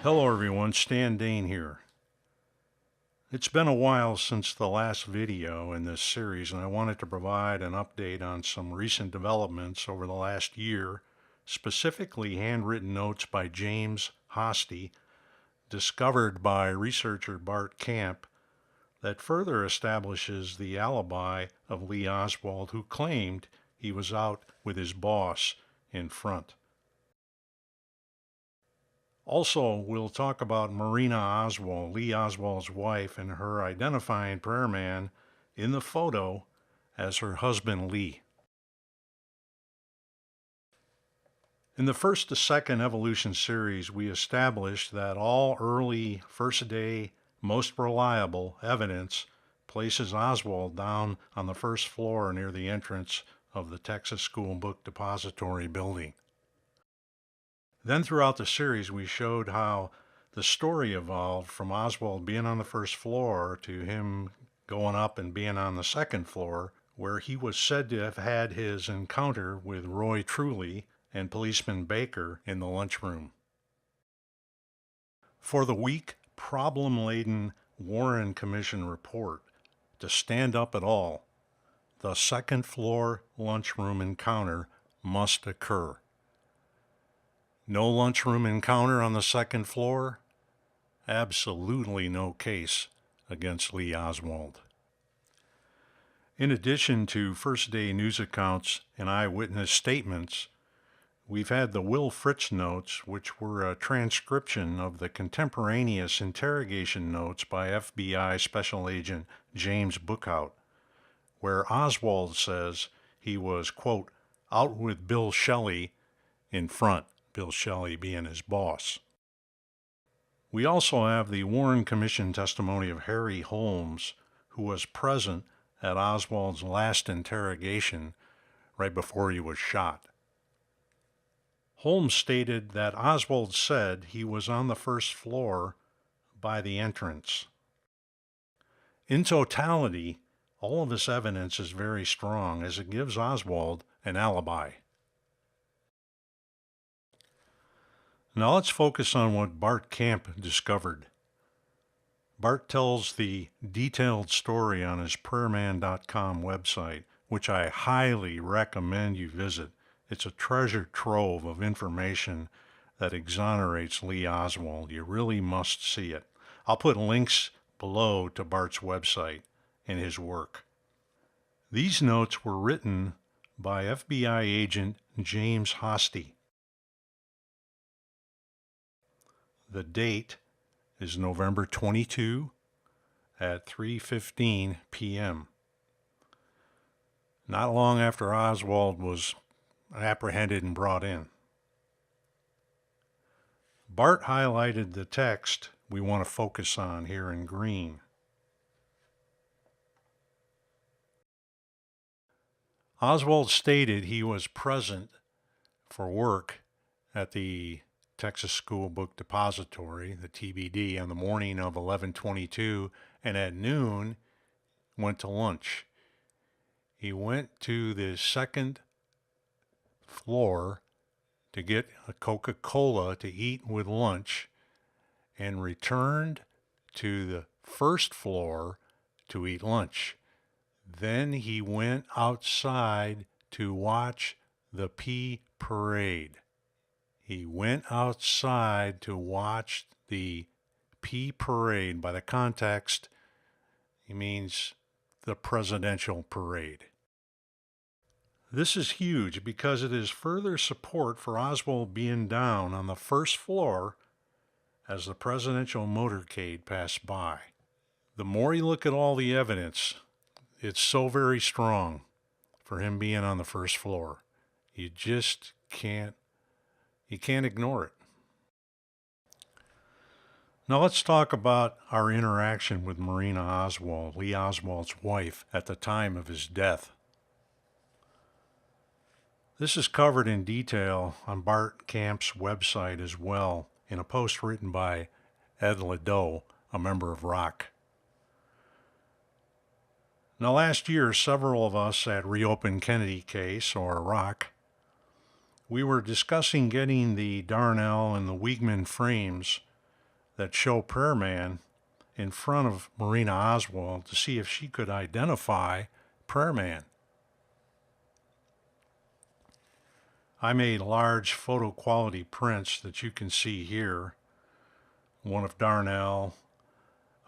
Hello everyone, Stan Dane here. It's been a while since the last video in this series, and I wanted to provide an update on some recent developments over the last year, specifically handwritten notes by James Hosty, discovered by researcher Bart Camp, that further establishes the alibi of Lee Oswald, who claimed he was out with his boss in front. Also, we'll talk about Marina Oswald, Lee Oswald's wife, and her identifying prayer man in the photo as her husband Lee. In the first to second evolution series, we established that all early first day, most reliable evidence places Oswald down on the first floor near the entrance of the Texas School Book Depository building. Then throughout the series, we showed how the story evolved from Oswald being on the first floor to him going up and being on the second floor, where he was said to have had his encounter with Roy Truly and policeman Baker in the lunchroom. For the weak, problem-laden Warren Commission report to stand up at all, the second floor lunchroom encounter must occur. No lunchroom encounter on the second floor? Absolutely no case against Lee Oswald. In addition to first day news accounts and eyewitness statements, we've had the Will Fritz notes, which were a transcription of the contemporaneous interrogation notes by FBI Special Agent James Bookhout, where Oswald says he was, quote, out with Bill Shelley in front. Bill Shelley being his boss. We also have the Warren Commission testimony of Harry Holmes, who was present at Oswald's last interrogation right before he was shot. Holmes stated that Oswald said he was on the first floor by the entrance. In totality, all of this evidence is very strong as it gives Oswald an alibi. Now let's focus on what Bart Camp discovered. Bart tells the detailed story on his prayerman.com website, which I highly recommend you visit. It's a treasure trove of information that exonerates Lee Oswald. You really must see it. I'll put links below to Bart's website and his work. These notes were written by FBI agent James Hosty. The date is November 22 at 3:15 p.m. Not long after Oswald was apprehended and brought in. Bart highlighted the text we want to focus on here in green. Oswald stated he was present for work at the Texas School Book Depository, the TBD, on the morning of 11/22, and at noon went to lunch. He went to the second floor to get a Coca-Cola to eat with lunch and returned to the first floor to eat lunch. Then he went outside to watch the Pea Parade. He went outside to watch the Pea Parade. By the context, he means the presidential parade. This is huge because it is further support for Oswald being down on the first floor as the presidential motorcade passed by. The more you look at all the evidence, it's so very strong for him being on the first floor. You just can't ignore it. Now let's talk about our interaction with Marina Oswald, Lee Oswald's wife, at the time of his death. This is covered in detail on Bart Camp's website as well, in a post written by Ed Ladeau, a member of ROC. Now last year, several of us at Reopen Kennedy Case, or ROC, we were discussing getting the Darnell and the Wiegman frames that show Prayer Man in front of Marina Oswald to see if she could identify Prayer Man. I made large photo quality prints that you can see here. One of Darnell,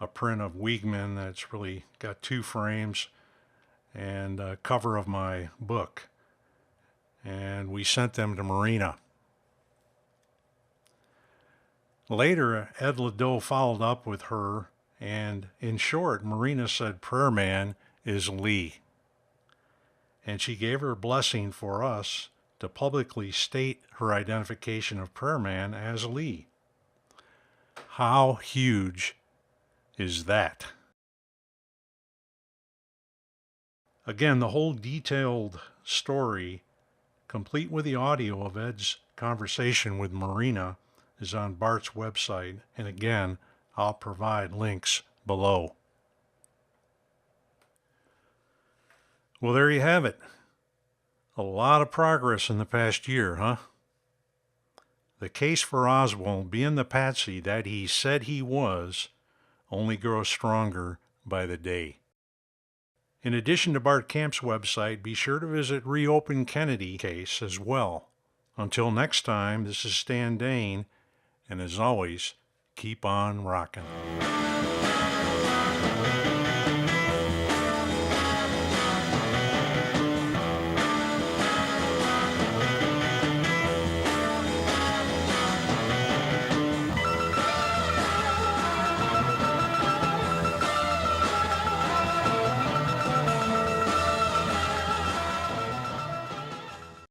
a print of Wiegman that's really got 2 frames, and a cover of my book. And we sent them to Marina. Later, Ed Ladeau followed up with her, and in short, Marina said Prayer Man is Lee. And she gave her blessing for us to publicly state her identification of Prayer Man as Lee. How huge is that? Again, the whole detailed story, complete with the audio of Ed's conversation with Marina, is on Bart's website, and again, I'll provide links below. Well, there you have it. A lot of progress in the past year, huh? The case for Oswald being the patsy that he said he was only grows stronger by the day. In addition to Bart Camp's website, be sure to visit Reopen Kennedy case as well. Until next time, this is Stan Dane, and as always, keep on rocking.